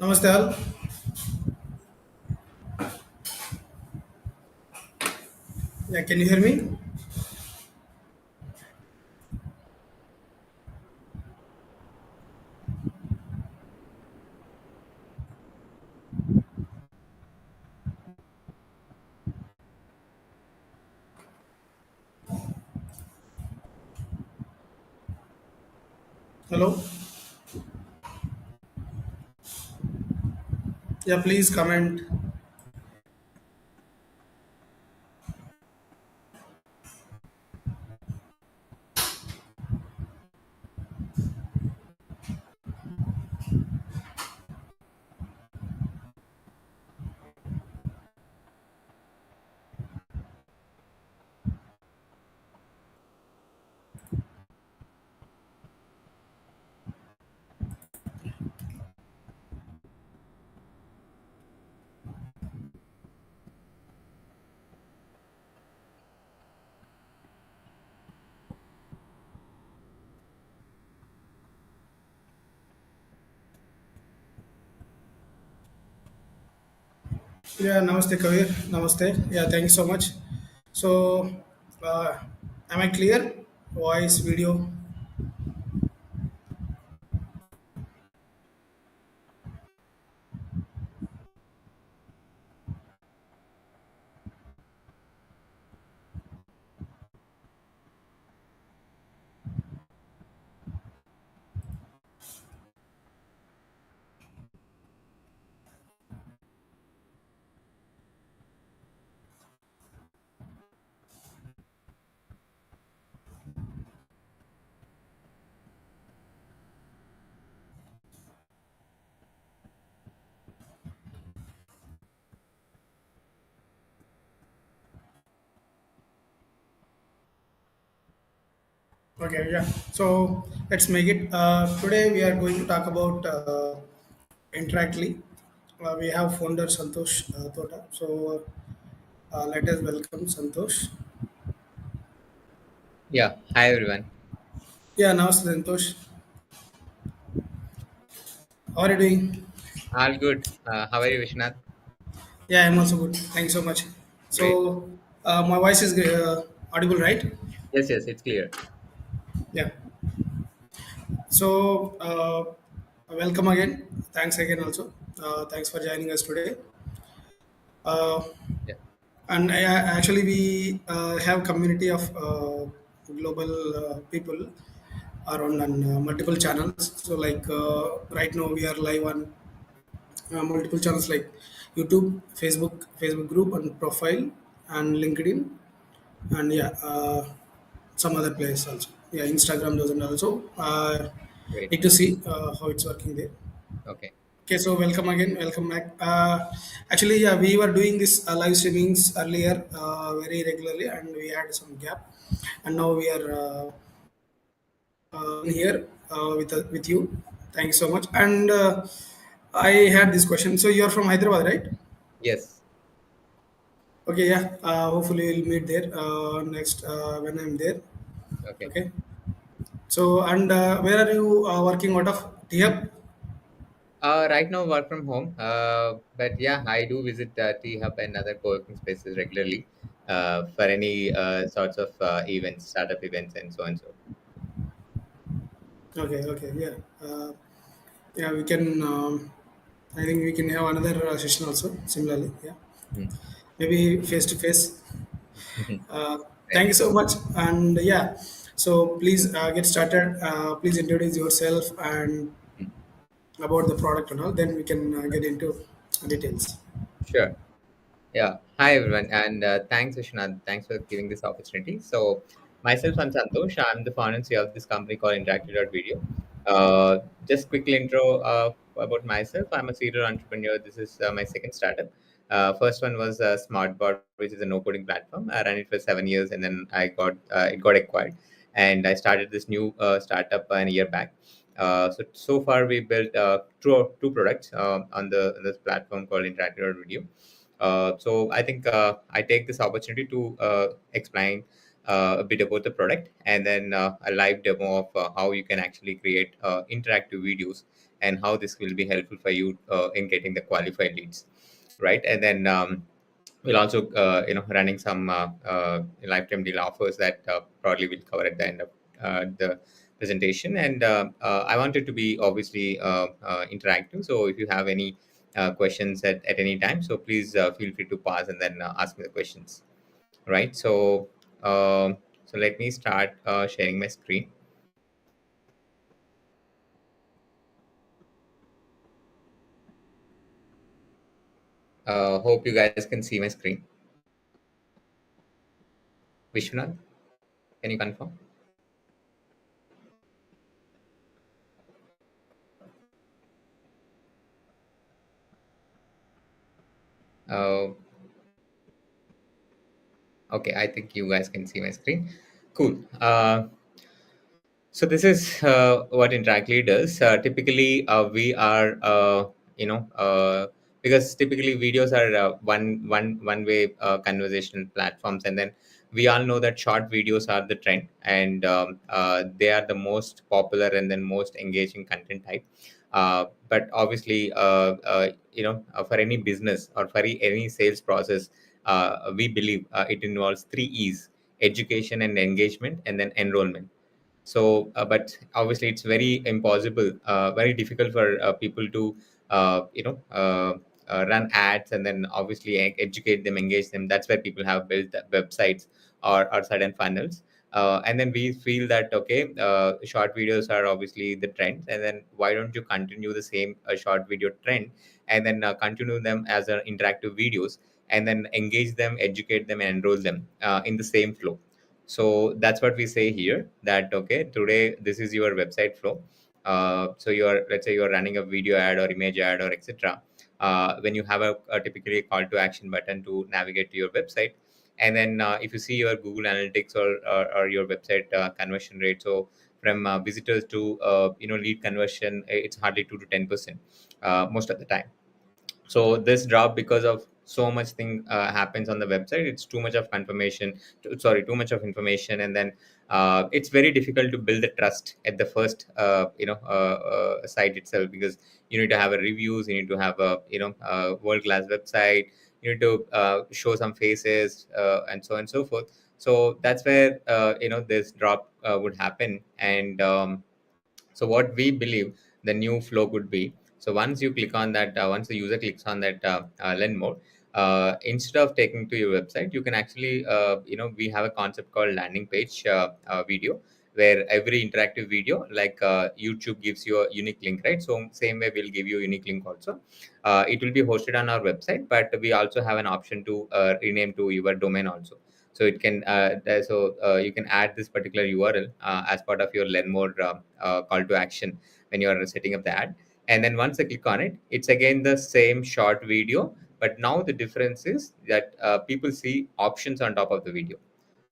Namaste all. Yeah, can you hear me? Hello. Yeah, please comment. Yeah, Namaste Kavir. Namaste. Yeah, thank you so much. So, uh, am I clear? Voice, video. Okay, yeah. So, let's make it. Today, we are going to talk about Interactly. We have founder Santosh Thota. So, let us welcome Santosh. Yeah, hi everyone. Yeah, Namaste Santosh. How are you doing? All good. How are you, Vishnath? Yeah, I'm also good. Thank you so much. Great. So, my voice is audible, right? Yes, yes, it's clear. Yeah. So, welcome again. Thanks again, also. Thanks for joining us today. Uh, Yeah. and actually, we have community of global people around on multiple channels. So, like right now, we are live on multiple channels like YouTube, Facebook group and profile, and LinkedIn, and yeah, some other place also. Yeah, Instagram doesn't also. Great. Need to see how it's working there. Okay. Okay, so welcome again, welcome back. Actually, yeah, we were doing this live streamings earlier very regularly, and we had some gap, and now we are here with you. Thank you so much. And I had this question. So you're from Hyderabad, right? Yes. Okay, yeah. Hopefully, we'll meet there next when I'm there. Okay. Okay. So, and where are you working out of? T-Hub? Right now, work from home. But yeah, I do visit T Hub and other co-working spaces regularly for any sorts of events, startup events, and so and so. Okay, okay, yeah. Yeah, we can. I think we can have another session also, similarly. Yeah, Hmm. maybe face to face. Right. Thank you so much. And yeah, so please get started. Please introduce yourself and about the product and all. Then we can get into details. Sure. Yeah. Hi, everyone. And thanks, Vishnath. Thanks for giving this opportunity. So, myself, I'm Santosh. I'm the founder and CEO of this company called Interactly.video. Just quick intro about myself. I'm a serial entrepreneur. This is my second startup. First one was SmartBot, which is a no-coding platform. I ran it for 7 years, and then it got acquired, and I started this new startup a year back. So far we built two products on this platform called Interactly.video. So I think I take this opportunity to explain a bit about the product and then a live demo of how you can actually create interactive videos and how this will be helpful for you in getting the qualified leads, right? And then we'll also running some lifetime deal offers that probably will cover at the end of the presentation. And I want it to be obviously interactive, so if you have any questions at any time, so please feel free to pause and then ask me the questions, right? So let me start sharing my screen. Hope you guys can see my screen. Vishwanath, can you confirm? uh, okay, I think you guys can see my screen. Cool. So this is what Interactly does. Typically, we are, because typically videos are one way conversational platforms, and then we all know that short videos are the trend, and they are the most popular and then most engaging content type. But obviously, for any business or for any sales process, we believe it involves three E's: education and engagement, and then enrollment. So but obviously it's very impossible, very difficult for people to run ads and then obviously educate them, engage them. That's why people have built the websites or certain funnels. And then we feel that okay, short videos are obviously the trend, and then why don't you continue the same short video trend, and then continue them as interactive videos, and then engage them, educate them, and enroll them in the same flow. So that's what we say here, that okay, today this is your website flow. So you're, let's say you're running a video ad or image ad or etc. When you have a typically a call to action button to navigate to your website, and then if you see your Google Analytics or your website conversion rate, so from visitors to lead conversion, it's hardly 2 to 10% most of the time. So this drop because of so much thing happens on the website. It's too much of confirmation, too much of information, and then it's very difficult to build the trust at the first site itself, because you need to have a reviews, you need to have a world class website, you need to show some faces, and so on and so forth. So that's where this drop would happen. And so what we believe the new flow could be, so once you click on that, once the user clicks on that learn more, instead of taking to your website, you can actually we have a concept called landing page video, where every interactive video, like YouTube gives you a unique link, right? So same way we'll give you a unique link also. It will be hosted on our website, but we also have an option to rename to your domain also. So it can you can add this particular URL as part of your learn more call to action when you are setting up the ad. And then once I click on it, it's again the same short video, but now the difference is that people see options on top of the video.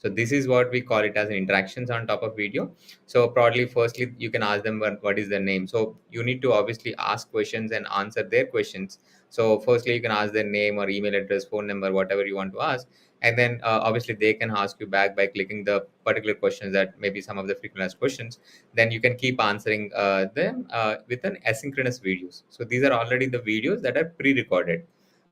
So this is what we call it as an interactions on top of video. So probably firstly you can ask them what is their name. So you need to obviously ask questions and answer their questions. So firstly you can ask their name or email address, phone number, whatever you want to ask, and then obviously they can ask you back by clicking the particular questions, that maybe some of the frequent asked questions. Then you can keep answering them with an asynchronous videos. So these are already the videos that are pre-recorded,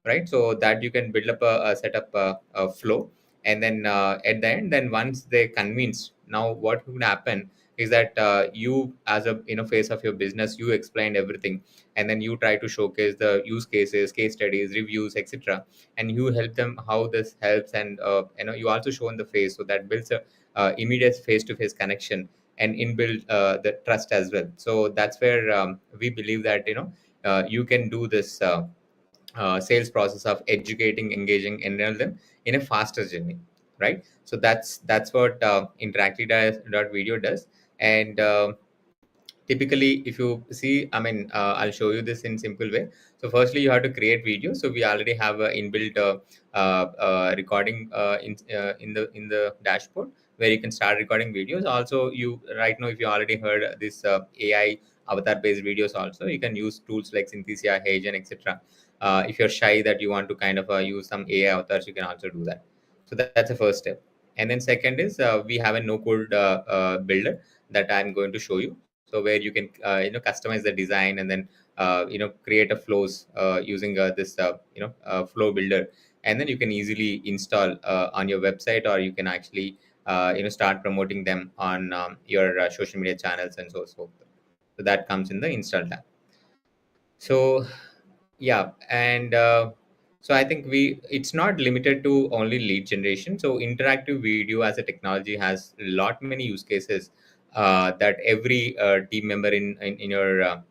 right? So that you can build up a set up a flow. And then at the end, then once they convinced, now what would happen is that you as a face of your business, you explained everything, and then you try to showcase the use cases, case studies, reviews, etc., and you help them how this helps. And you also show in the face, so that builds a immediate face-to-face connection and inbuild the trust as well. So that's where we believe that you can do this sales process of educating, engaging, enroll them in a faster journey, right? So that's what Interactly.video does. And typically if you see, I mean, I'll show you this in simple way. So firstly you have to create video. So we already have a inbuilt recording in the dashboard, where you can start recording videos. Also, you right now, if you already heard this AI avatar based videos, also you can use tools like Synthesia, Hage, and etc. If you're shy that you want to kind of use some AI avatars, you can also do that. So that's the first step. And then second is we have a no code builder that I'm going to show you. So where you can customize the design, and then create a flows using this flow builder, and then you can easily install on your website, or you can actually start promoting them on your social media channels and so. So that comes in the install tab. So yeah, and so I think it's not limited to only lead generation. So interactive video as a technology has a lot many use cases that every team member in your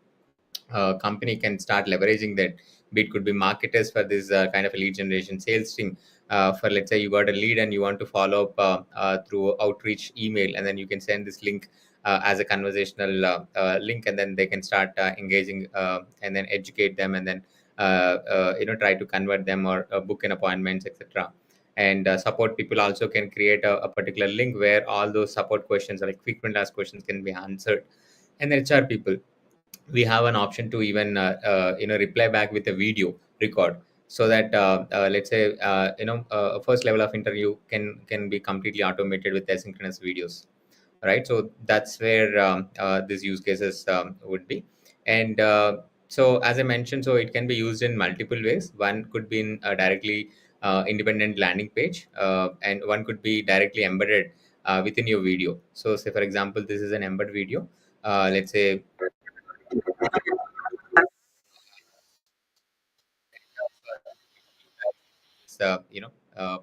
company can start leveraging that. Be it could be marketers for this kind of a lead generation, sales team for, let's say, you got a lead and you want to follow up through outreach email, and then you can send this link as a conversational link, and then they can start engaging and then educate them, and then try to convert them, or book an appointments, etc. And support people also can create a particular link where all those support questions, or like frequent asked questions, can be answered. And then HR people, we have an option to even reply back with a video record, so that let's say a first level of interview can be completely automated with asynchronous videos, right? So that's where these use cases would be. And so as I mentioned, so it can be used in multiple ways. One could be in directly independent landing page, and one could be directly embedded within your video. So say for example, this is an embed video. Let's say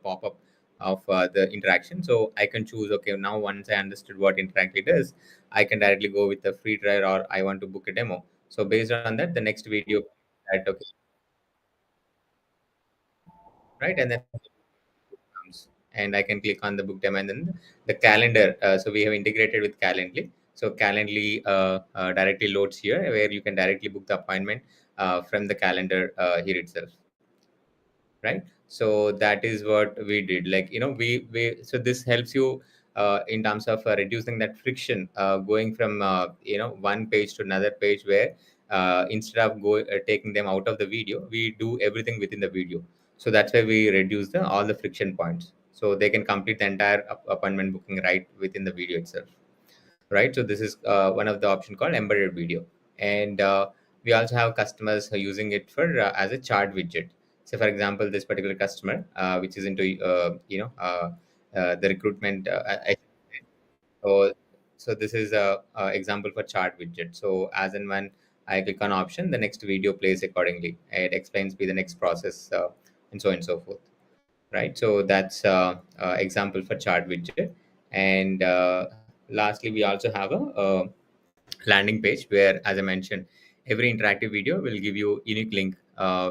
pop up of the interaction. So I can choose, okay, now once I understood what Interactly does, I can directly go with a free trial, or I want to book a demo. So based on that, the next video, that okay, right, and then comes, and I can click on the book demo, and then the calendar. So we have integrated with Calendly. So Calendly directly loads here, where you can directly book the appointment from the calendar here itself, right? So that is what we did. Like, we so this helps you in terms of reducing that friction going from one page to another page, where instead of taking them out of the video, we do everything within the video. So that's why we reduce the all the friction points, so they can complete the entire appointment booking right within the video itself, right? So this is one of the option called embedded video. And we also have customers who are using it for as a chart widget. So for example, this particular customer which is into the recruitment so so this is a example for chart widget. So as and when I click on option, the next video plays accordingly. It explains me the next process, and so on and so forth, right? So that's example for chart widget. And lastly, we also have a landing page, where, as I mentioned, every interactive video will give you unique link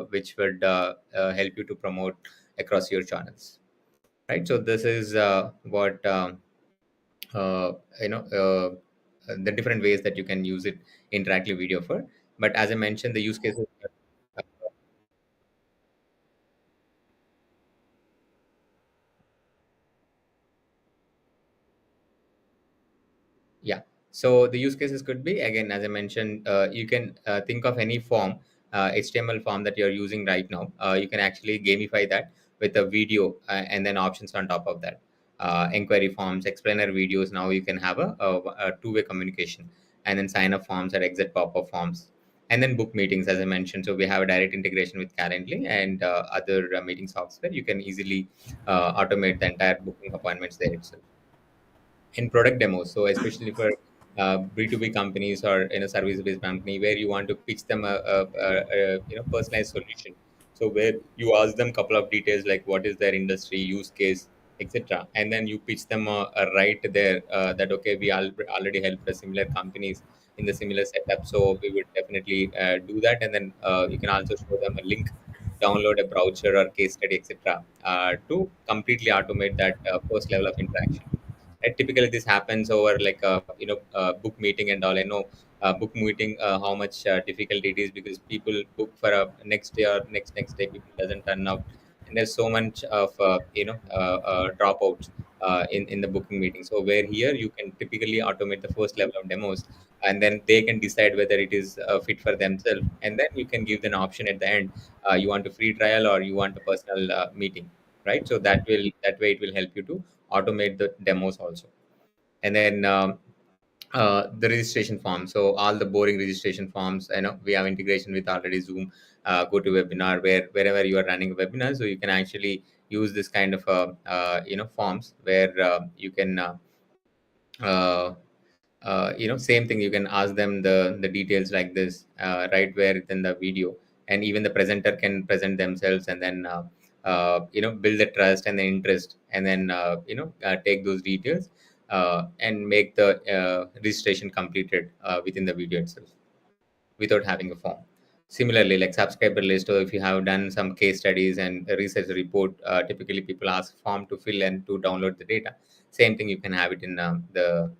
which would help you to promote across your channels, right? So this is what uh, you know uh, the different ways that you can use it interactive video for. But as I mentioned, the use cases Yeah. So the use cases could be, again, as I mentioned, you can think of any form, HTML form that you're using right now. You can actually gamify that with a video and then options on top of that. Inquiry forms, explainer videos. Now you can have a two-way communication, and then sign up forms or exit pop-up forms. And then book meetings, as I mentioned. So we have a direct integration with Calendly and other meeting software. You can easily automate the entire booking appointments there itself. In product demos. So especially for B2B companies, or in a service-based company, where you want to pitch them a personalized solution. So where you ask them a couple of details, like what is their industry, use case, etc., and then you pitch them right there that okay, we already helped the similar companies in the similar setup, so we would definitely do that. And then you can also show them a link, download a browser or case study, etc., to completely automate that first level of interaction. Typically, this happens over like a book meeting and all. I know book meeting how much difficult it is, because people book for a next day or next day. People doesn't turn up, and there's so much of dropouts in the booking meeting. So where here you can typically automate the first level of demos, and then they can decide whether it is fit for themselves, and then you can give them an option at the end. You want a free trial, or you want a personal meeting, right? So that way it will help you to automate the demos also. And then the registration form. So all the boring registration forms, we have integration with already Zoom, go to webinar, wherever you are running a webinar, so you can actually use this kind of forms where you can uh, same thing, you can ask them the details like this, right where within the video, and even the presenter can present themselves, and then build the trust and the interest, and then take those details and make the registration completed within the video itself without having a form. Similarly, like subscriber list, or if you have done some case studies and a research report, typically people ask form to fill and to download the data. Same thing, you can have it in the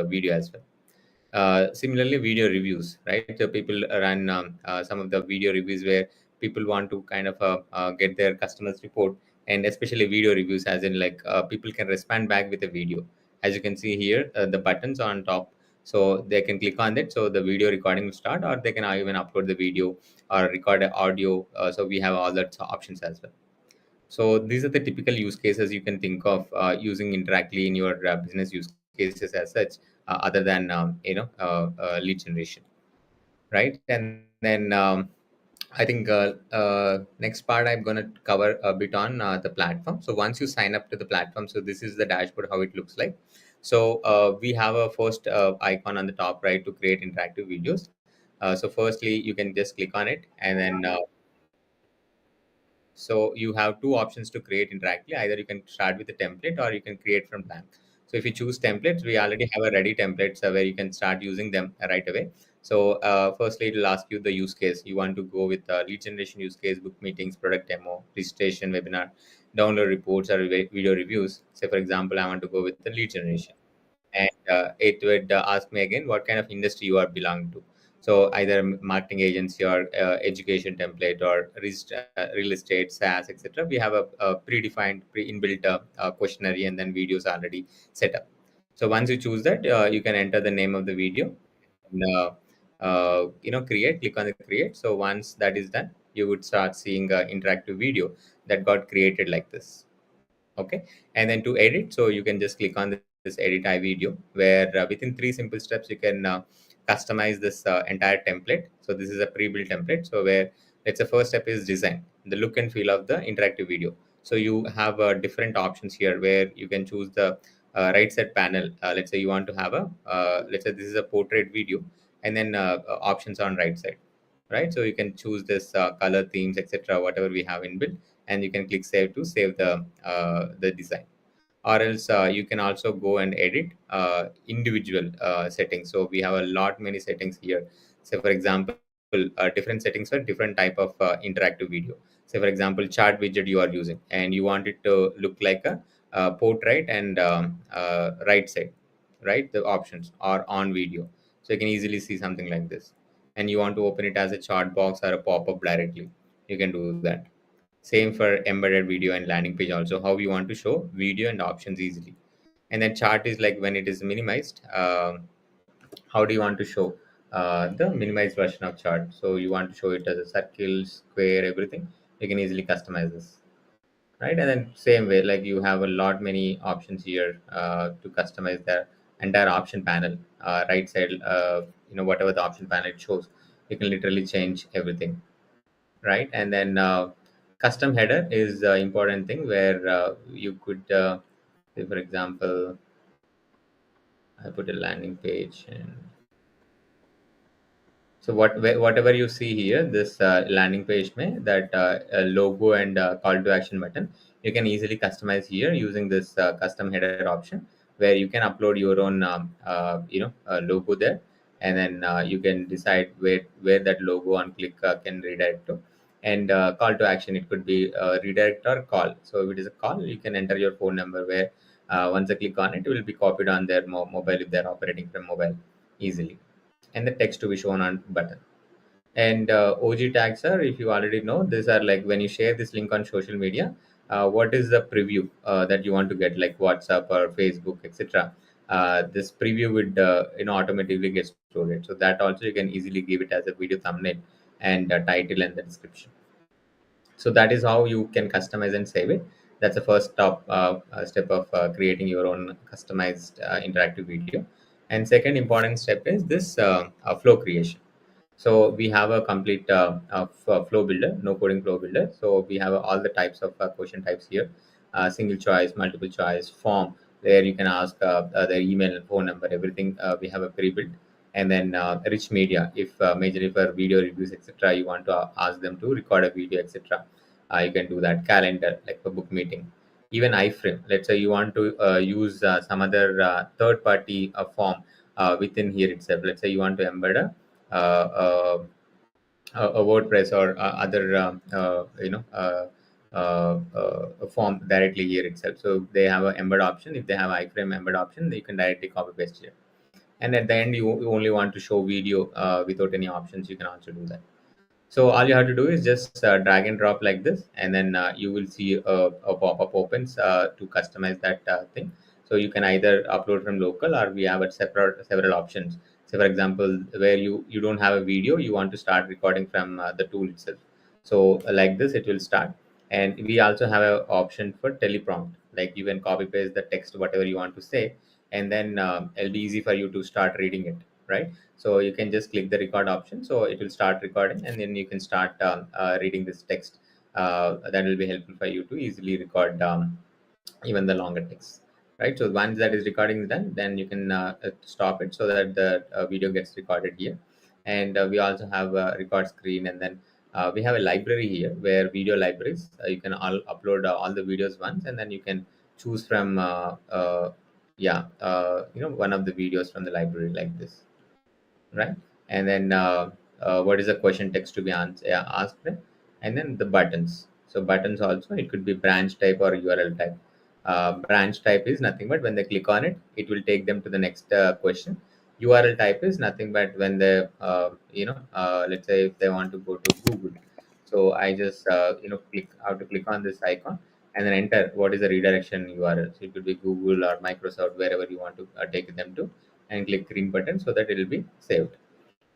video as well. Similarly, video reviews, right? So people run some of the video reviews where people want to kind of get their customers report, and especially video reviews, as in like people can respond back with a video. As you can see here, the buttons on top, so they can click on that, so the video recording will start, or they can even upload the video or record the audio. So we have all that options as well. So these are the typical use cases you can think of using Interactly in your business use cases as such, other than lead generation, right? And then I think next part I'm going to cover a bit on the platform. So once you sign up to the platform, so this is the dashboard how it looks like. So we have a first icon on the top right to create interactive videos. So firstly, you can just click on it, and then so you have two options to create Interactly. Either you can start with a template, or you can create from blank. So if you choose templates, we already have a ready templates where you can start using them right away. So firstly, it will ask you the use case. You want to go with lead generation use case, book meetings, product demo, registration, webinar, download reports, or video reviews. Say, for example, I want to go with the lead generation, and it would ask me again what kind of industry you are belonging to. So either marketing agency, or education template, or real estate, SaaS, etc. We have a predefined, pre-inbuilt questionnaire, and then videos already set up. So once you choose that, you can enter the name of the video, and create. Click on the create. So once that is done, you would start seeing interactive video that got created like this. Okay, and then to edit, so you can just click on this edit video, where within three simple steps you can customize this entire template. So this is a pre-built template, so where let's say first step is design the look and feel of the interactive video. So you have different options here where you can choose the right side panel. Let's say you want to have a let's say this is a portrait video, and then options on right side, right? So you can choose this color themes, etc., whatever we have in built, and you can click save to save the design. Or else you can also go and edit individual settings. So we have a lot many settings here. So for example, different settings for different type of interactive video. Say for example, chart widget you are using, and you want it to look like a portrait, and right side, right, the options are on video, so you can easily see something like this. And you want to open it as a chart box or a pop-up directly, you can do that. Same for embedded video and landing page also, how you want to show video and options easily. And then chart is like when it is minimized, how do you want to show the minimized version of chart? So you want to show it as a circle, square, everything. You can easily customize this, right? And then same way, like you have a lot many options here to customize the entire option panel. Right side, whatever the option panel it shows, you can literally change everything, right? And then custom header is the important thing where you could say for example, I put a landing page, and so whatever you see here, this landing page may that logo and call to action button, you can easily customize here using this custom header option, where you can upload your own logo there, and then you can decide where that logo on click can redirect to. And call to action, it could be redirect or call. So if it is a call, you can enter your phone number, where once I click on it, it will be copied on their mobile if they're operating from mobile easily, and the text to be shown on button. And OG tags are, if you already know, these are like when you share this link on social media, what is the preview that you want to get, like WhatsApp or Facebook, etc. This preview would automatically get stored. So that also you can easily give it as a video thumbnail and title and the description. So that is how you can customize and save it. That's the first step of creating your own customized interactive video. And second important step is this flow creation. So we have a complete flow builder, no coding flow builder. So we have all the types of question types here: single choice, multiple choice, form, where you can ask their email, phone number, everything. We have a pre-built, and then rich media. If majorly for video reviews, etc., you want to ask them to record a video, etc. You can do that. Calendar, like for book meeting, even iframe. Let's say you want to use some other third-party form within here itself. Let's say you want to embed a WordPress or other a form directly here itself. So they have an embed option. If they have iframe embed option, you can directly copy paste here. And at the end, you only want to show video without any options. You can also do that. So all you have to do is just drag and drop like this, and then you will see a pop-up opens to customize that thing. So you can either upload from local, or we have a several options. So for example, where you don't have a video, you want to start recording from the tool itself. So like this, it will start. And we also have an option for teleprompt, like you can copy paste the text whatever you want to say, and then it'll be easy for you to start reading it, right? So you can just click the record option, so it will start recording, and then you can start reading this text. That will be helpful for you to easily record even the longer text, right? So once that is recording is done, then you can stop it so that the video gets recorded here. And we also have a record screen, and then we have a library here where video libraries, you can all upload all the videos once, and then you can choose from one of the videos from the library like this, right? And then what is the question text to be asked, right? And then the buttons. So buttons also, it could be branch type or URL type. Branch type is nothing but when they click on it, it will take them to the next question. URL type is nothing but when they let's say if they want to go to Google. So I just click how to click on this icon, and then enter what is the redirection URL. So it could be Google or Microsoft, wherever you want to take them to, and click green button so that it will be saved.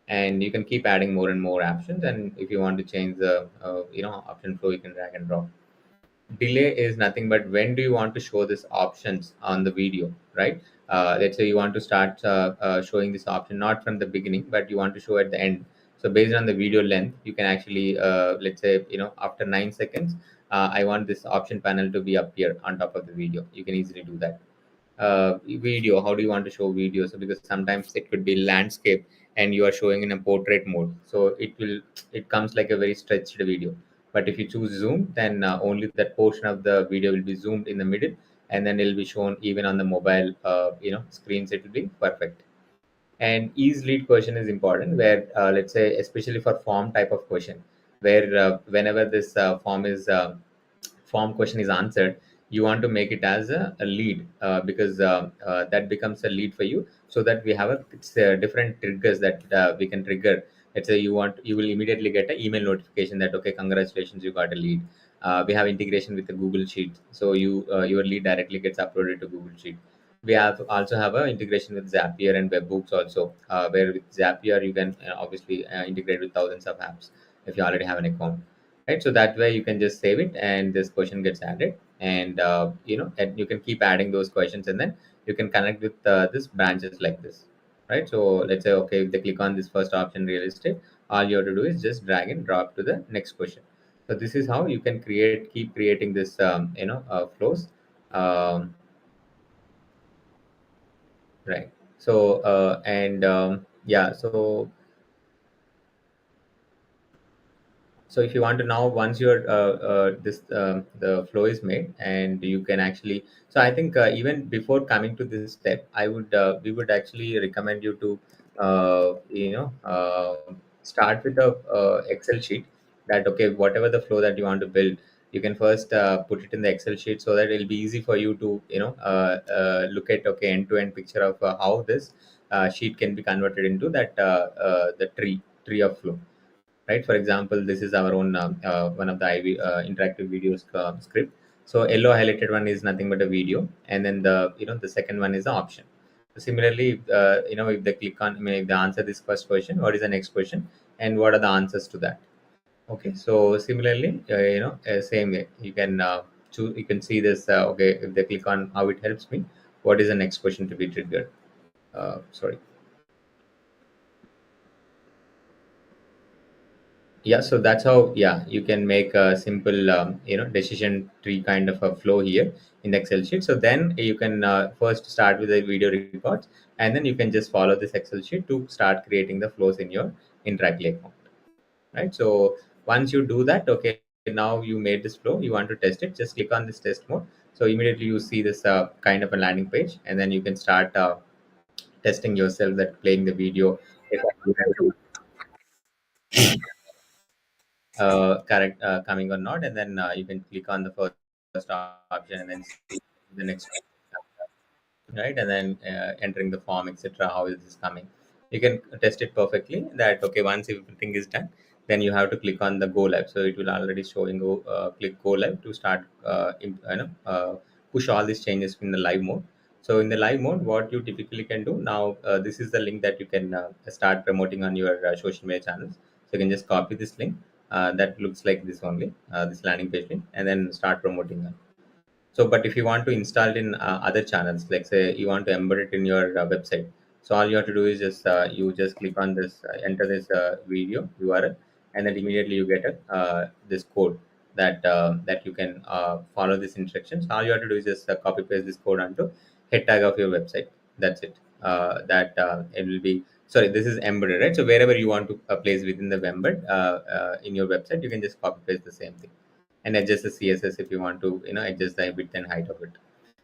And you can keep adding more and more options, and if you want to change the option flow, you can drag and drop. Delay is nothing but when do you want to show this options on the video, right? Let's say you want to start showing this option not from the beginning, but you want to show at the end. So based on the video length, you can actually let's say after 9 seconds, I want this option panel to be appear on top of the video. You can easily do that. Video, how do you want to show video? So because sometimes it could be landscape and you are showing in a portrait mode, so it comes like a very stretched video. But if you choose zoom, then only that portion of the video will be zoomed in the middle, and then it'll be shown even on the mobile screens. It will be perfect. And ease lead question is important, where let's say especially for form type of question, where whenever this form question is answered, you want to make it as a lead, because that becomes a lead for you, so that we have different triggers that we can trigger. Let's say you will immediately get an email notification that okay, congratulations, you got a lead. We have integration with the Google Sheet, so your lead directly gets uploaded to Google Sheet. We have also have a integration with Zapier and webhooks also, where with Zapier you can obviously integrate with thousands of apps if you already have an account, right? So that way you can just save it, and this question gets added, and and you can keep adding those questions, and then you can connect with this branches like this, right? So let's say okay, if they click on this first option, real estate, all you have to do is just drag and drop to the next question. So this is how you can keep creating this flows. um, right. So and yeah, so if you want to now, once your this the flow is made, and you can actually, so I think even before coming to this step, I would we would actually recommend you to start with a Excel sheet, that okay, whatever the flow that you want to build, you can first put it in the Excel sheet, so that it'll be easy for you to look at okay, end to end picture of how this sheet can be converted into that the tree of flow, right? For example, this is our own one of the interactive videos script. So yellow highlighted one is nothing but a video, and then the second one is the option. So similarly, if they click on, I mean, if they answer this first question, what is the next question, and what are the answers to that? Okay, so similarly, same way you can you can see this. Okay, if they click on how it helps me, what is the next question to be triggered? Sorry. Yeah, so that's how, yeah, you can make a simple decision tree kind of a flow here in the Excel sheet. So then you can first start with the video records, and then you can just follow this Excel sheet to start creating the flows in your Interactly account, right? So once you do that, okay, now you made this flow, you want to test it, just click on this test mode. So immediately you see this kind of a landing page, and then you can start testing yourself, that playing the video is correct, coming or not, and then you can click on the first option and then see the next one, right? And then entering the form, etc. How is this coming? You can test it perfectly. That okay, once everything is done, then you have to click on the go live. So it will already showing go click go live to start push all these changes in the live mode. So in the live mode, what you typically can do now, this is the link that you can start promoting on your social media channels. So you can just copy this link, that looks like this only, this landing page link, and then start promoting them. So, but if you want to install it in other channels, like say you want to embed it in your website, so all you have to do is just you just click on this, enter this video URL, and then immediately you get a this code that you can follow these instructions. All you have to do is just copy paste this code onto head tag of your website. That's it. That it will be, sorry, this is embedded, right? So wherever you want to place within the embed in your website, you can just copy paste the same thing and adjust the CSS if you want to, adjust the width and height of it.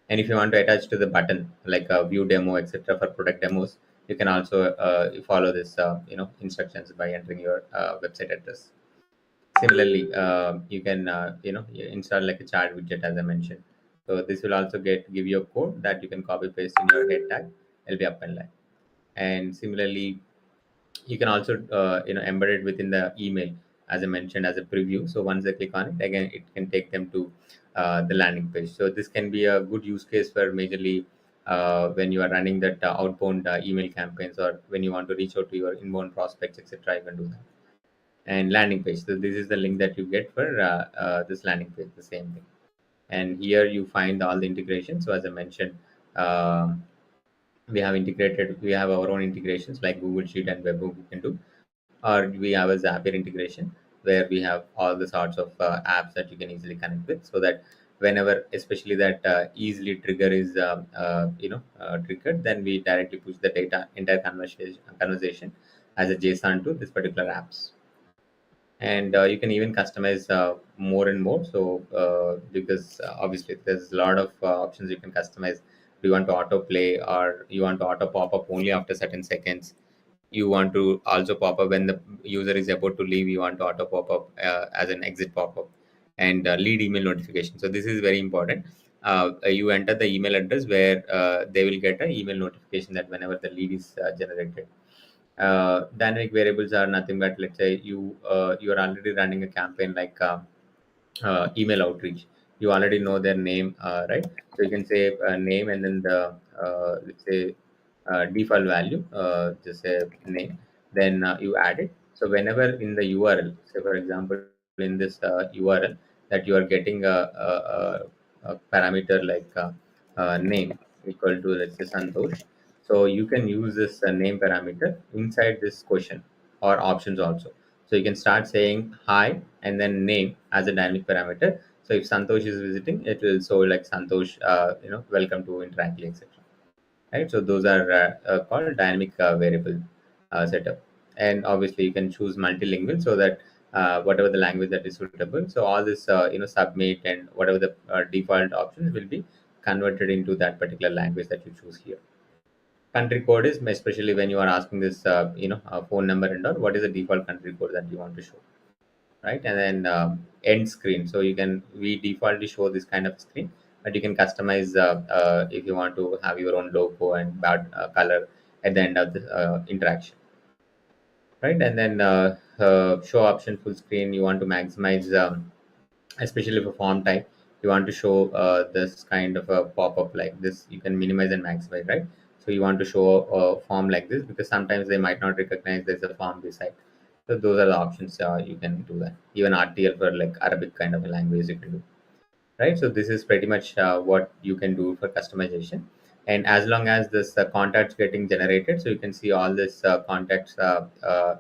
And if you want to attach to the button like a view demo, etc., for product demos, you can also follow this, instructions by entering your website address. Similarly, you can, install like a chart widget as I mentioned. So this will also give you a code that you can copy paste in your head tag. It'll be up and live. And similarly, you can also embed it within the email as I mentioned as a preview. So once they click on it, again it can take them to the landing page. So this can be a good use case for majorly when you are running that outbound email campaigns, or when you want to reach out to your inbound prospects, etc. You can do that. And landing page, so this is the link that you get for this landing page, the same thing. And here you find all the integration. So as I mentioned, um, we have our own integrations like Google Sheet and Webhook we can do, or we have a Zapier integration where we have all the sorts of apps that you can easily connect with, so that whenever, especially that easily trigger is triggered, then we directly push the data entire conversation as a JSON to this particular apps. And you can even customize more and more. So because obviously there's a lot of options you can customize. Do you want to autoplay, or you want to auto pop up only after certain seconds? You want to also pop up when the user is about to leave, you want to auto pop up as an exit pop up. And lead email notification, so this is very important. You enter the email address where they will get an email notification that whenever the lead is generated. Dynamic variables are nothing but, let's say you are already running a campaign like email outreach. You already know their name, right? So you can say name, and then the let's say default value, just say name, then you add it. So whenever in the URL, say for example in this URL, that you are getting a parameter like name equal to, let's say, Santosh. So you can use this name parameter inside this question or options also. So you can start saying hi and then name as a dynamic parameter. So if Santosh is visiting, it will show like Santosh, welcome to Interactly, etc. Right. So those are called dynamic variable setup. And obviously you can choose multilingual, so that whatever the language that is suitable. So all this, submit and whatever the default options will be converted into that particular language that you choose here. Country code is especially when you are asking this, phone number and all, what is the default country code that you want to show, right? And then end screen. So you can, we defaultly show this kind of screen, but you can customize if you want to have your own logo and bad color at the end of the interaction, right? And then show option full screen. You want to maximize, especially for form type, you want to show this kind of a pop-up like this. You can minimize and maximize, right? So you want to show a form like this because sometimes they might not recognize there's a form beside. So those are the options you can do that. Even RTL for like Arabic kind of a language you can do, right? So this is pretty much what you can do for customization. And as long as this contacts getting generated, so you can see all this contacts,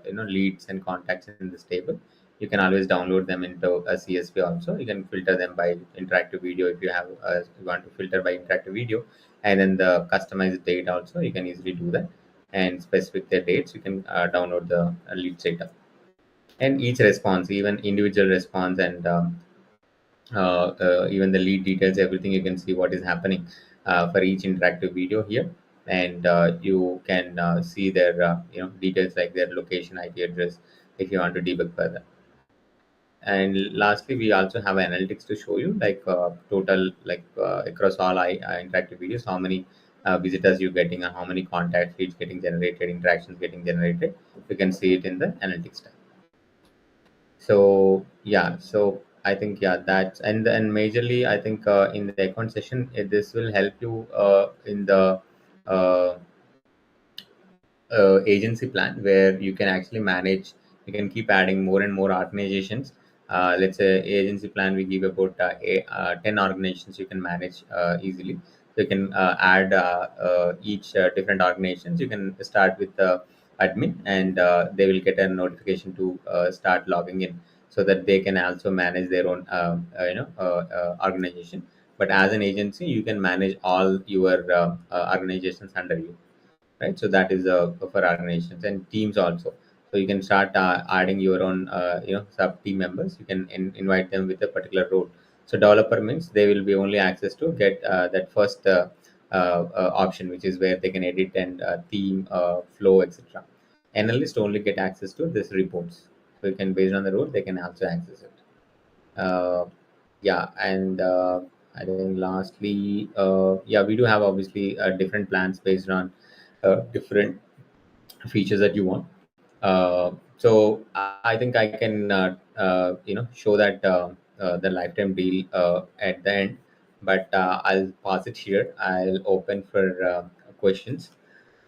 leads and contacts in this table. You can always download them into a CSV. Also, you can filter them by interactive video if you have you want to filter by interactive video. And then the customized date also, you can easily do that. And specific the dates, you can download the lead data. And each response, even individual response, and even the lead details, everything, you can see what is happening for each interactive video here. And you can see their details like their location, IP address, if you want to debug further. And lastly, we also have analytics to show you, like total, like across all interactive videos, how many visitors you're getting, and how many contact leads getting generated, interactions getting generated. You can see it in the analytics tab. So yeah, so I think, yeah, that's, and majorly I think in the account session, this will help you in the uh, agency plan, where you can actually manage, you can keep adding more and more organizations. Let's say agency plan, we give about 10 organizations you can manage easily. So you can add each different organizations. You can start with the admin, and they will get a notification to start logging in, so that they can also manage their own organization. But as an agency, you can manage all your organizations under you, right? So that is for organizations and teams also. So you can start adding your own sub team members. You can invite them with a particular role. So developer means they will be only access to get that first option, which is where they can edit and theme flow, etc. Analyst only get access to this reports. So you can, based on the role, they can also access it. Yeah, and I think lastly, yeah, we do have obviously different plans based on different features that you want. So I think I can show that the lifetime deal at the end, but I'll pause it here. I'll open for questions.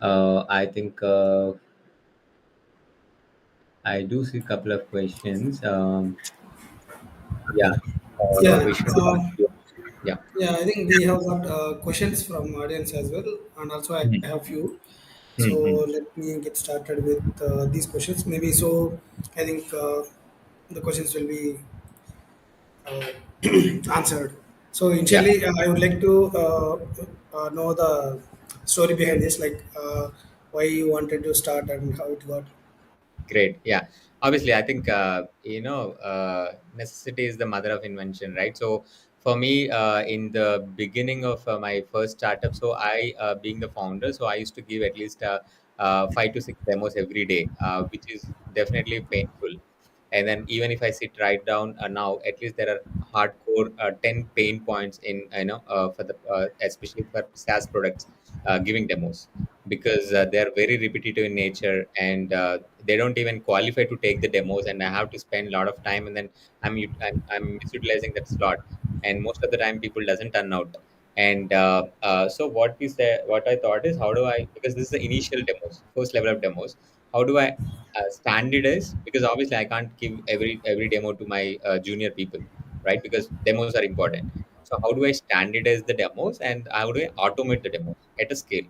I think I do see a couple of questions. Yeah, Yeah. Vishnu. Yeah. Yeah, I think we have got questions from audience as well, and also I Mhm. have few. So Mhm. let me get started with these questions. Maybe so. I think the questions will be uh, answered. So Yeah. initially, I would like to know the story behind this, like why you wanted to start and how it got. Great. Yeah. Obviously, I think necessity is the mother of invention, right? So for me, in the beginning of my first startup, so I, being the founder, so I used to give at least 5 to 6 demos every day, which is definitely painful. And then even if I sit right down now, at least there are hardcore 10 pain points in, for the especially for SaaS products, giving demos, because they are very repetitive in nature, and they don't even qualify to take the demos, and I have to spend a lot of time, and then I'm misutilizing that slot, and most of the time people doesn't turn out. And so what I thought is, how do I, because this is the initial demos, first level of demos, how do I standardize, because obviously I can't give every demo to my junior people, right? Because demos are important. So how do I standardize the demos, and how do I automate the demos at a scale?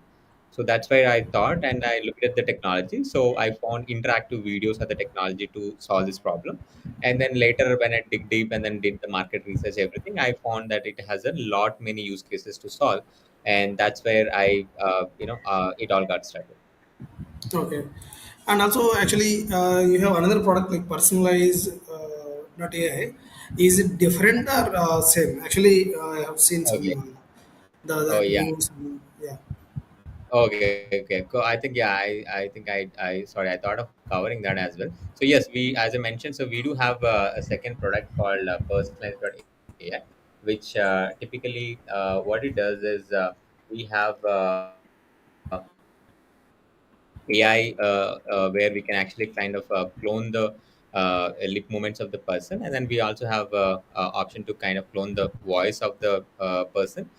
So that's why I thought, and I looked at the technology. So I found interactive videos are the technology to solve this problem. And then later, when I dig deep and then did the market research, everything, I found that it has a lot many use cases to solve, and that's where it all got started. Okay, and also actually, you have another product like personalized, not AI. Is it different or same? Actually, I have seen some Okay. the Oh yeah. news. Yeah. Okay, okay. I think, yeah, I think I sorry, I thought of covering that as well. So yes, we, as I mentioned, so we do have a second product called personalized.ai, which typically what it does is we have AI where we can actually kind of clone the lip movements of the person, and then we also have option to kind of clone the voice of the person.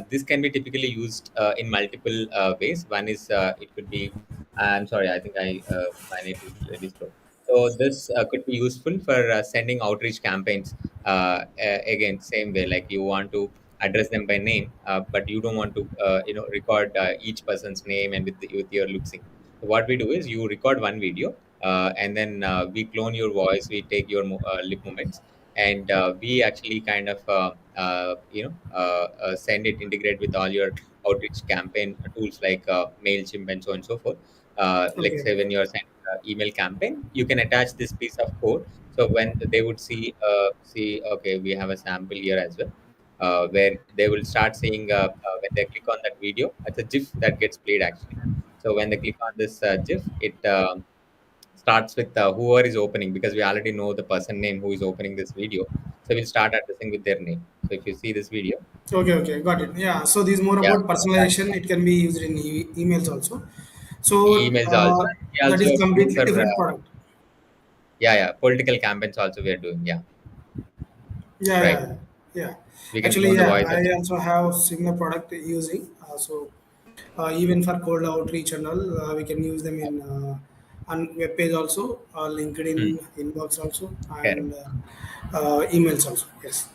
This can be typically used in multiple ways. One is it could be. I'm sorry, I think my net is really slow. So this could be useful for sending outreach campaigns. Again, same way, like you want to address them by name, but you don't want to record each person's name and with your lip sync. So what we do is you record one video, and then we clone your voice, we take your lip movements, and we actually kind of send it, integrate with all your outreach campaign tools like Mailchimp and so on and so forth. Like Okay. say when you're sending email campaign, you can attach this piece of code. So when they would see, okay, we have a sample here as well, where they will start seeing when they click on that video, it's a GIF that gets played actually. So when they click on this GIF, it starts with whoever is opening, because we already know the person name who is opening this video. So we'll start addressing with their name. So if you see this video, Okay, okay, got it. Yeah, so this is more yeah, about personalization. It can be used in emails also. So emails also. We that is also do completely for different product. yeah, political campaigns also we are doing. Yeah, Yeah, right. yeah, yeah. We can Actually, clone the yeah, voice of. I also have similar product using. Even for cold outreach and all, we can use them in on web page also, Hmm, LinkedIn inbox also, correct. and emails also. Yes.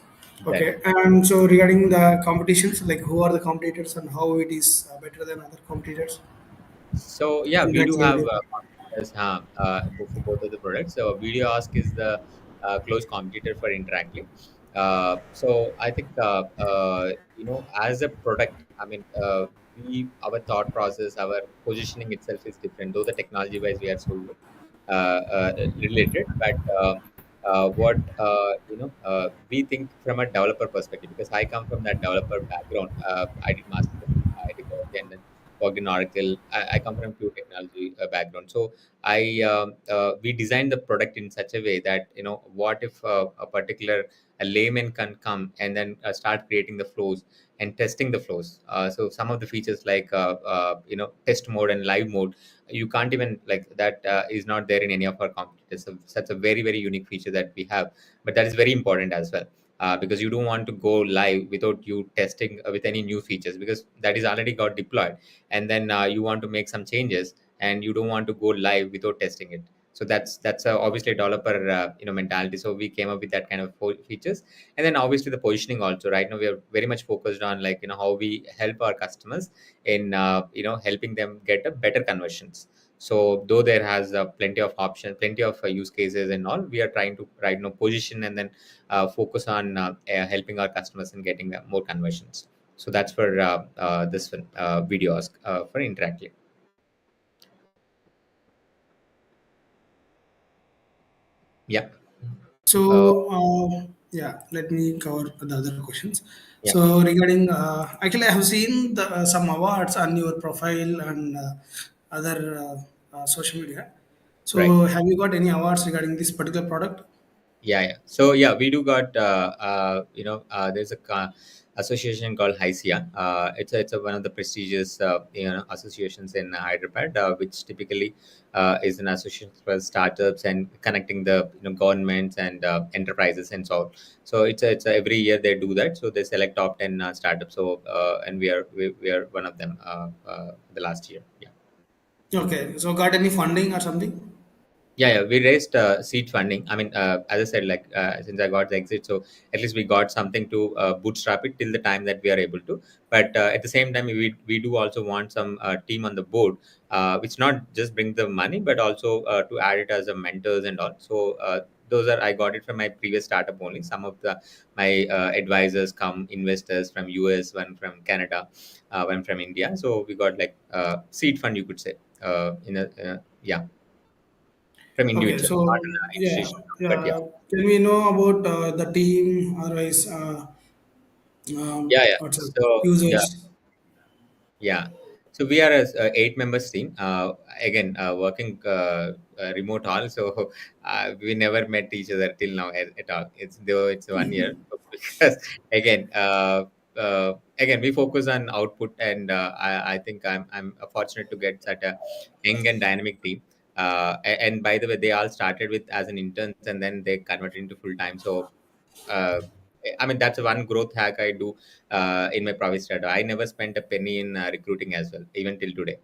That. Okay. And so regarding the competitions, like who are the competitors and how it is better than other competitors? So yeah, we do Interactly have video. competitors for both of the products. So VideoAsk is the close competitor for Interactly. So I think as a product, I mean, we our thought process, our positioning itself is different. Though the technology wise we are so related, but what we think from a developer perspective, because I come from that developer background. I did master's in technology and then worked in Oracle. I come from pure technology background. So we designed the product in such a way that, what if a particular a layman can come and then start creating the flows and testing the flows. So some of the features like test mode and live mode, you can't even like that is not there in any of our competitors. So such a very very unique feature that we have, but that is very important as well. Because you don't want to go live without you testing with any new features, because that is already got deployed, and then you want to make some changes and you don't want to go live without testing it. So that's obviously a developer mentality. So we came up with that kind of features. And then obviously the positioning also, right now we are very much focused on like how we help our customers in helping them get a better conversions. So though there has plenty of options, plenty of use cases and all, we are trying to right now position and then focus on helping our customers and getting more conversions. So that's for this one, videos for Interactly. Yeah. Uh, So, yeah, let me cover the other questions. yeah. So, regarding actually, I have seen some awards on your profile and other social media. Right. So, have you got any awards regarding this particular product? Yeah. So yeah, we do got there's a association called HICIA. It's one of the prestigious associations in Hyderabad, which typically is an association for startups and connecting the governments and enterprises and so on. So every year they do that. So they select top 10 startups. So and we are one of them the last year. Yeah. Okay, so got any funding or something? Yeah, we raised seed funding. I mean, as I said, like since I got the exit, so at least we got something to bootstrap it till the time that we are able to. But at the same time, we do also want some team on the board, which not just bring the money, but also to add it as a mentors and all. So those are I got it from my previous startup only. Some of the my advisors come investors from US, one from Canada, one from India. So we got like seed fund, you could say, yeah, from Okay, individual, not so an yeah, institution. But yeah, yeah. Can we know about the team or else, yeah. what's it, So yeah, users? yeah. So we are a 8 members team. Again, working remote all. So we never met each other till now at all. It's though it's 1 year because again, again we focus on output, and I think I'm fortunate to get such a young and dynamic team. And by the way, they all started with as an interns and then they converted into full time. So uh, I mean that's one growth hack I do in my Pravi startup. I never spent a penny in recruiting as well, even till today.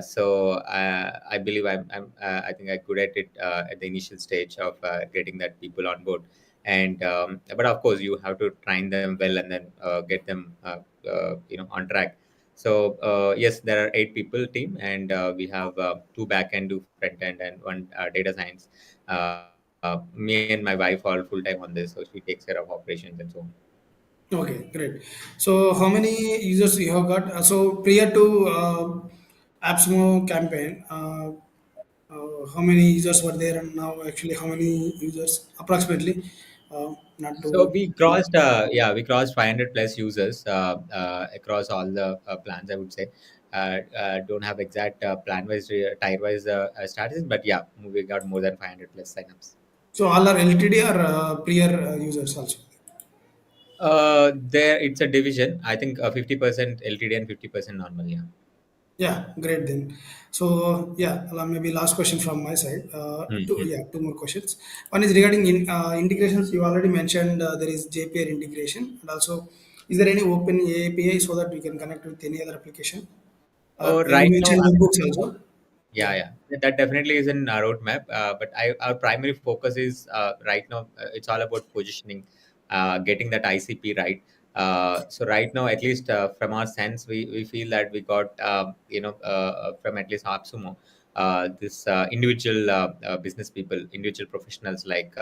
So I believe I think I'm good at it at the initial stage of getting that people on board. And but of course you have to train them well and then get them on track. So yes, there are 8 people team, and we have two back end, two front end, and one data science. Me and my wife are full time on this, so she takes care of operations and so on. Okay, great. So how many users you have got? So prior to AppSmo campaign, how many users were there, and now actually how many users approximately? Not So to. we crossed 500 plus users across all the plans, I would say. Don't have exact plan wise, tire wise statistics, but yeah, we got more than 500 plus signups. So all are LTD or prior users also. There it's a division. I think 50% LTD and 50% normal. Yeah. Yeah, great then. So yeah, maybe last question from my side. Mhm. Two more questions. One is regarding integrations. You already mentioned there is Zapier integration, and also is there any open API so that we can connect with any other application? Oh, You right now, mentioned webhooks also. yeah, Yeah. yeah, that definitely is in our roadmap. But our primary focus is right now. It's all about positioning, getting that ICP right. So right now, at least from our sense, we feel that we got from at least Absumo, this individual business people, individual professionals like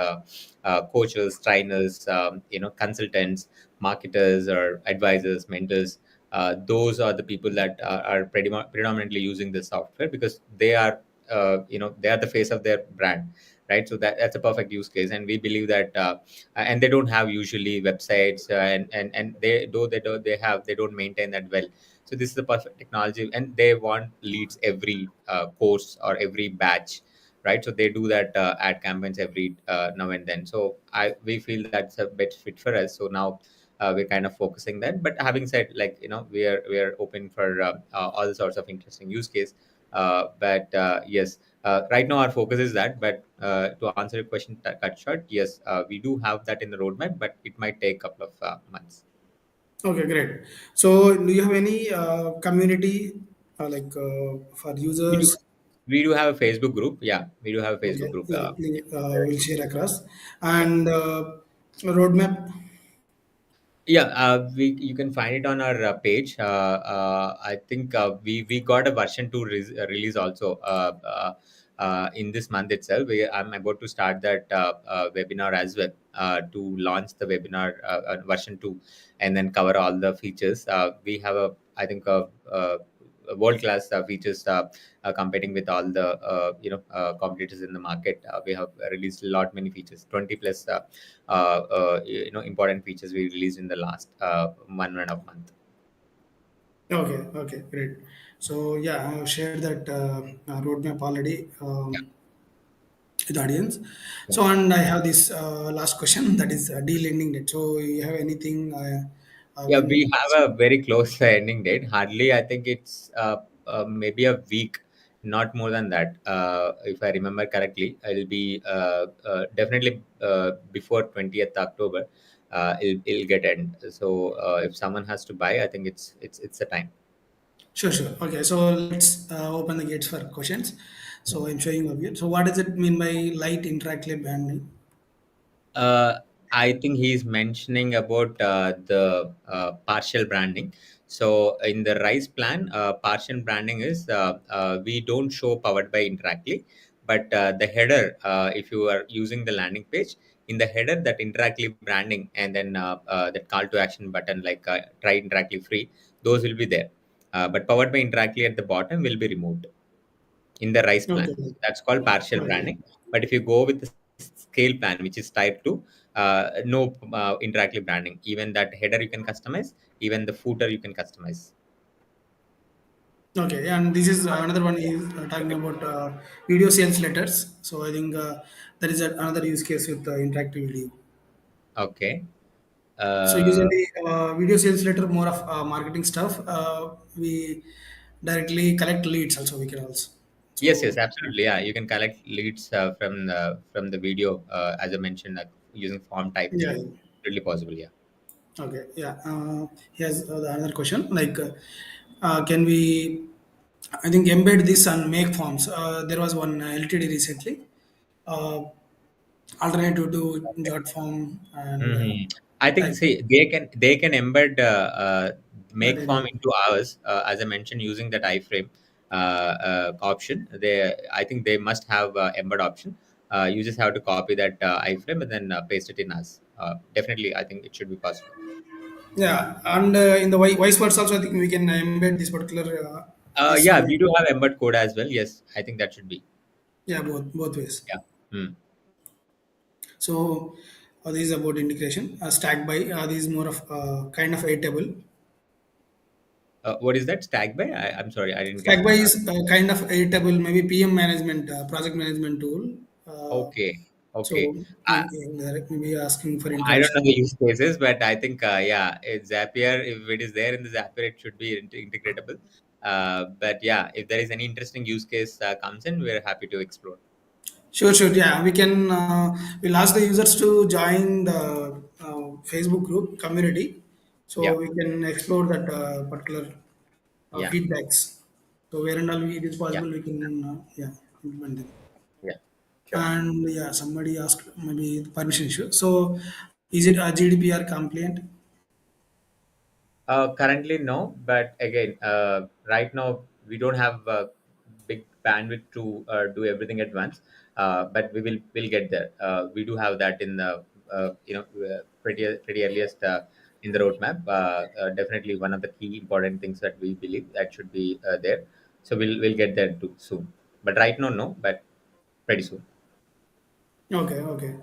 coaches, trainers, consultants, marketers, or advisors, mentors. Those are the people that are predominantly using this software, because they are the face of their brand, right? So that's a perfect use case, and we believe that and they don't have usually websites, and they don't maintain that well. So this is the perfect technology, and they want leads every course or every batch, right? So they do that ad campaigns every now and then. So I we feel that's a bit fit for us. So now we're kind of focusing that. But having said, like, we are open for all sorts of interesting use case. But yes, right now our focus is that. But to answer your question, cut short, yes, we do have that in the roadmap, but it might take a couple of months. Okay, great. So do you have any community for We do users? we do have a Facebook group. Yeah, we do have a Okay, Facebook group. yeah, please, we'll share across and roadmap. Yeah, you can find it on our page. I think we got a version 2 release also in this month itself. I'm about to start that webinar as well, to launch the webinar version 2, and then cover all the features. We have a, I think, world class features competing with all the competitors in the market. We have released a lot many features, 20 plus important features we released in the last 1.5 month. Okay, okay, great. So yeah, I've shared that roadmap already with the audience. Yeah. So and I have this last question that is deal ending date. So you have anything Yeah, we when? have a very close ending date. Hardly, I think it's maybe a week, not more than that. If I remember correctly, it'll be definitely before 20th October. It'll get end. So if someone has to buy, I think it's the time. Sure, sure. Okay, so let's open the gates for questions. So I'm showing up here. So what does it mean by light interactive branding? Uh, I think he's mentioning about the partial branding. So in the Rise plan, partial branding is we don't show powered by Interactly, but the header, if you are using the landing page, in the header, that Interactly branding, and then that call to action button like try Interactly free, those will be there. But powered by Interactly at the bottom will be removed in the Rise plan. Okay, That's called partial okay, branding. But if you go with the scale plan, which is type 2, no interactive branding. Even that header you can customize, even the footer you can customize. okay. And this is another one is talking about video sales letters. So I think there is another use case with interactive video. Okay. So Uh, usually video sales letter more of marketing stuff. We directly collect leads also. We can also. yes, yes, So absolutely. Yeah, you can collect leads from the video, as I mentioned, like using form type yeah. thing. Really possible. Yeah. Okay. Yeah. Here's the another question. Can we? I think embed this and make forms. There was one LTD recently. Uh, alternative to jot form and Hmm. I think, type see, they can embed that make form anyway. into ours, as I mentioned, using that iframe option. I think they must have embed option. You just have to copy that iframe and then paste it in us. Definitely, I think it should be possible. Yeah, and in the vice versa also, I think we can embed this particular this Yeah, way. we do have embed code as well. Yes, I think that should be. Yeah, both ways. Yeah. Hmm. So this is about integration. Stack by this is more of kind of a table. What is that? Stack by? I'm sorry, I didn't get. Stack by is kind of a table, maybe PM management, project management tool. Uh, Okay. Okay. so maybe asking for I don't know integration. the use cases, but I think, yeah, Zapier, if it is there in the Zapier, it should be integratable. But yeah, if there is any interesting use case comes in, we're happy to explore. Sure, sure. Yeah, we can. We'll ask the users to join the Facebook group community, so Yeah, we can explore that particular yeah, feedbacks. So where and all it is yeah, possible, we can yeah implement them. yeah. Sure. And yeah, somebody asked maybe the permission issue. So is it a GDPR compliant? Currently, no, but again, right now we don't have big bandwidth to do everything at once. But we'll get there. We do have that in the pretty earliest in the roadmap. Definitely one of the key important things that we believe that should be there. So we'll get there too soon. But right now, no, but pretty soon. Okay, okay,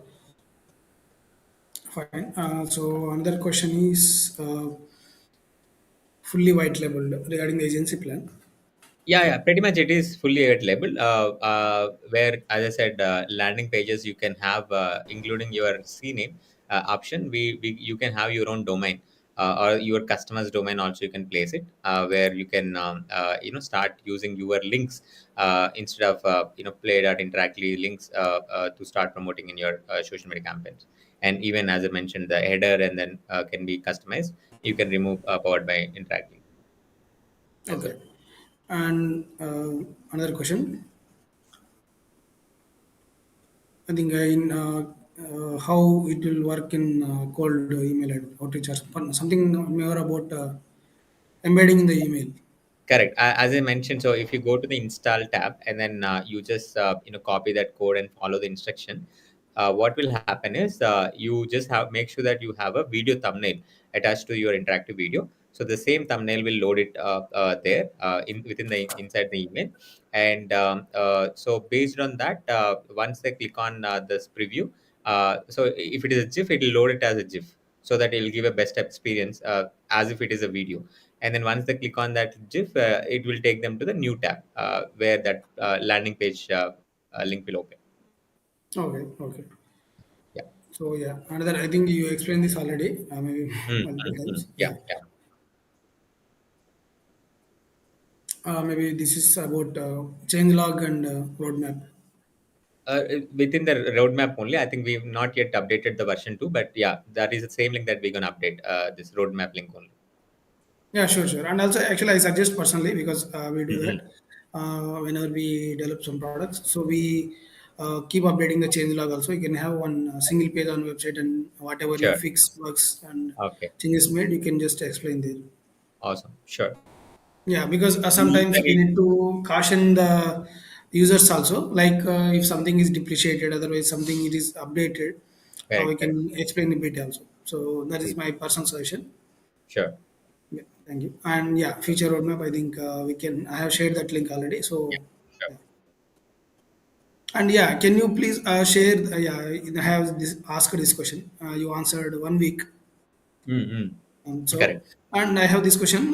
fine. So another question is fully white labeled regarding the agency plan. Yeah, pretty much it is fully available. Where, as I said, landing pages you can have, including your CNAME option. You can have your own domain or your customer's domain also. You can place it where you can start using your links instead of played at Interactly links to start promoting in your social media campaigns. And even as I mentioned, the header and then can be customized. You can remove powered by Interactly as well. Okay. And another question. I think in how it will work in cold email outreach or something more about embedding in the email. Correct. As I mentioned, so if you go to the install tab and then you just copy that code and follow the instruction, what will happen is you just have make sure that you have a video thumbnail attached to your interactive video. So the same thumbnail will load it there in within the inside the email, and so based on that, once they click on this preview, so if it is a GIF, it will load it as a GIF, so that it will give a best experience as if it is a video. And then once they click on that GIF, it will take them to the new tab where that landing page link will open. Okay, okay. Yeah. So yeah, another I think you explained this already, maybe Mm, multiple mm, mm. times. Yeah, Yeah, yeah. maybe this is about change log and roadmap. Within the roadmap only, I think we've not yet updated the version 2, but yeah, that is the same link that we're going to update, this roadmap link only. Yeah, sure, sure. And also, actually, I suggest personally because we do Hmm. that whenever we develop some products. So we keep updating the change log. Also, you can have one single page on website, and whatever you Sure. fix bugs and Okay. changes made, you can just explain there. Awesome. Sure. Yeah, because sometimes we Usually, need to caution the users also. Like if something is depreciated, otherwise something it is updated, we correct, correct. can explain a bit also. So that is my personal suggestion. Sure. Yeah, thank you. And yeah, future roadmap. I think we can. I have shared that link already. Yeah. So Sure. yeah. And yeah, can you please share? Yeah, I have this asked this question. You answered 1 week. Mm-hmm. So Correct. and I have this question.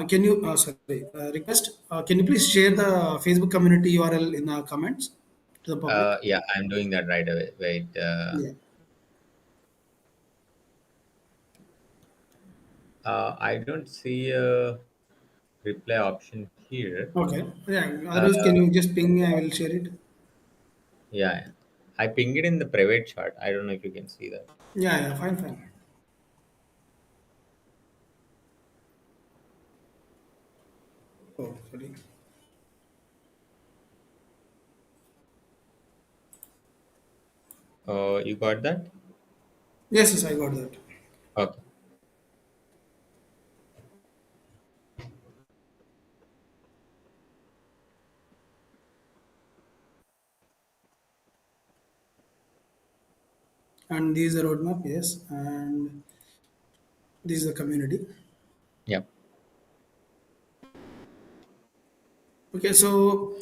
Can you sorry request? Can you please share the Facebook community URL in the comments to the public? Yeah, I'm doing that right away. Wait. Yeah. I don't see a reply option here. Okay. Yeah. Uh, Otherwise, can you just ping me? I will share it. yeah, I pinged it in the private chat. I don't know if you can see that. Yeah. Yeah. Fine. Fine. Oh, sorry. You got that? Yes, yes, I got that. Okay. And this is the roadmap, yes, and this is the community. Yeah. Okay, so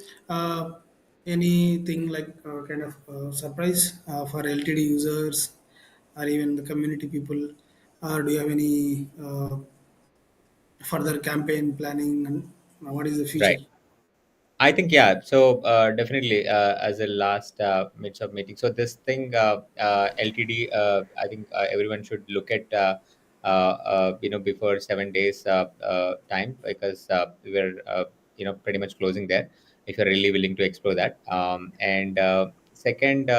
anything like kind of surprise for LTD users or even the community people, or do you have any further campaign planning and what is the future? Right. I think yeah. So definitely as a last mid-sub meeting. So this thing LTD. I think everyone should look at before 7 days time, because we're pretty much closing there. If you're really willing to explore that. And second,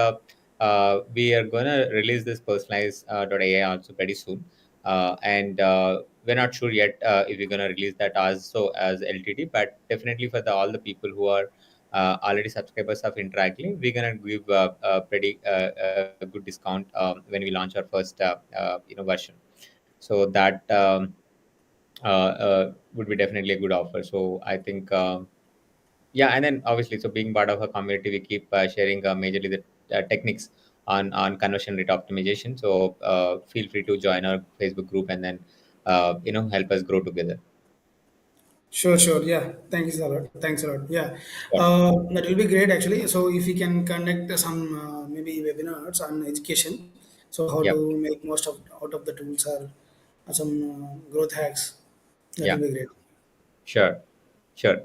we are gonna release this personalized .ai also pretty soon. And we're not sure yet if we're going to release that as LTD, but definitely for all the people who are already subscribers of Interactly, we're going to give a pretty a good discount when we launch our first version. So that would be definitely a good offer. So I think yeah, and then obviously, so being part of a community, we keep sharing majorly the techniques on conversion rate optimization. So feel free to join our Facebook group and then help us grow together. Sure, sure. Yeah, thanks a lot. Thanks a lot. Yeah, Sure. that will be great actually. So if we can conduct some maybe webinars on education, so how Yep. to make most of out of the tools or some growth hacks, that will Yeah. be great. Sure. Sure.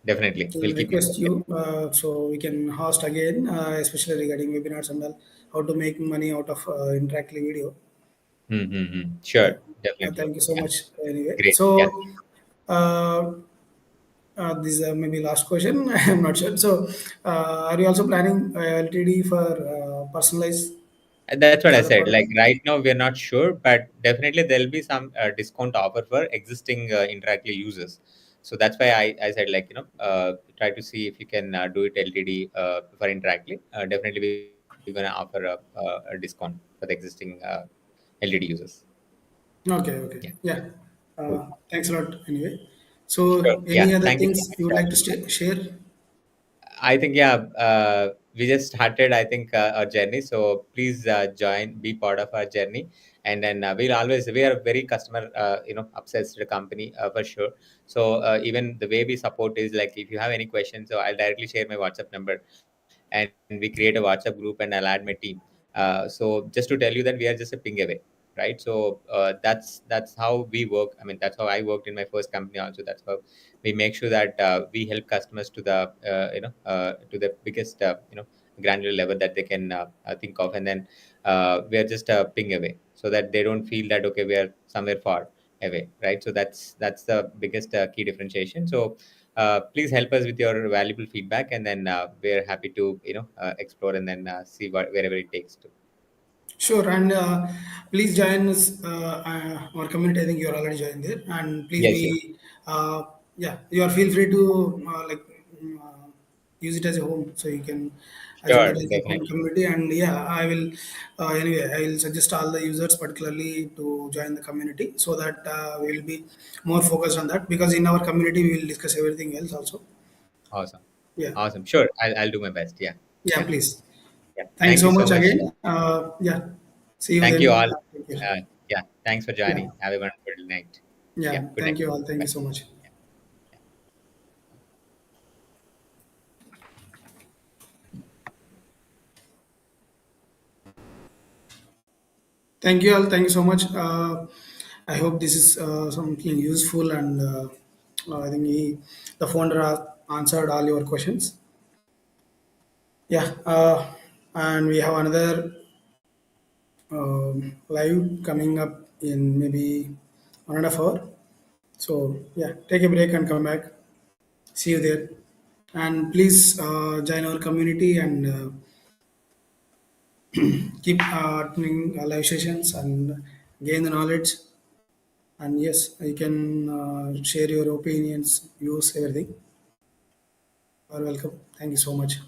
Definitely, So we'll I'll keep you request posted. you so we can host again, especially regarding webinars and all, how to make money out of Interactly video. Sure. Yeah, Definitely. thank you so Yeah. much. Anyway, Great. Yeah. so uh, this is maybe last question. I'm not sure. So, are you also planning LTD for personalized And that's what I job said. Like product? right now, we're not sure, but definitely there'll be some discount offer for existing Interactly users. So that's why I said, like, try to see if you can do it LTD for Interactly. Definitely, we're going to offer a discount for the existing LTD users. Okay, okay, Yeah. yeah. Cool. Thanks a lot. Anyway, Sure. so Yeah. any other Thank you so things much. you would like to share? I think yeah, we just started. I think our journey. So please join, be part of our journey, and then we are a very customer obsessed company for sure. So even the way we support is like if you have any questions, so I'll directly share my WhatsApp number, and we create a WhatsApp group, and I'll add my team. So just to tell you that we are just a ping away, right? So that's how we work. I mean, that's how I worked in my first company also. That's how we make sure that we help customers to the to the biggest granular level that they can think of, and then we are just a ping away, so that they don't feel that okay, we are somewhere far away, right? So that's the biggest key differentiation. So please help us with your valuable feedback, and then we're happy to explore and then see wherever it takes to. Sure, and please join us, our community. I think you are already joined there, and please Yes, yes, be, yeah, you are feel free to use it as a home, so you can assume sure, that as a home definitely, community. And yeah, I will anyway. I will suggest all the users, particularly, to join the community, so that we will be more focused on that. Because in our community, we will discuss everything else also. awesome, Yeah, awesome, sure, I'll do my best. Yeah, yeah, yeah, please. yeah. Thank you Thank so you so much much. again. Yeah, see you Thank you then. all. Take care. Yeah, thanks for Yeah. joining. Have a wonderful night. Yeah, Yeah, good thank night. you all. Thank you Bye. so much. Thank you all. Thank you so much. I hope this is something useful, and I think the founder answered all your questions. Yeah, and we have another live coming up in maybe 1.5 hours. So yeah, take a break and come back. See you there, and please join our community and keep attending live sessions and gain the knowledge. And yes, you can share your opinions, views, everything. You are welcome. Thank you so much.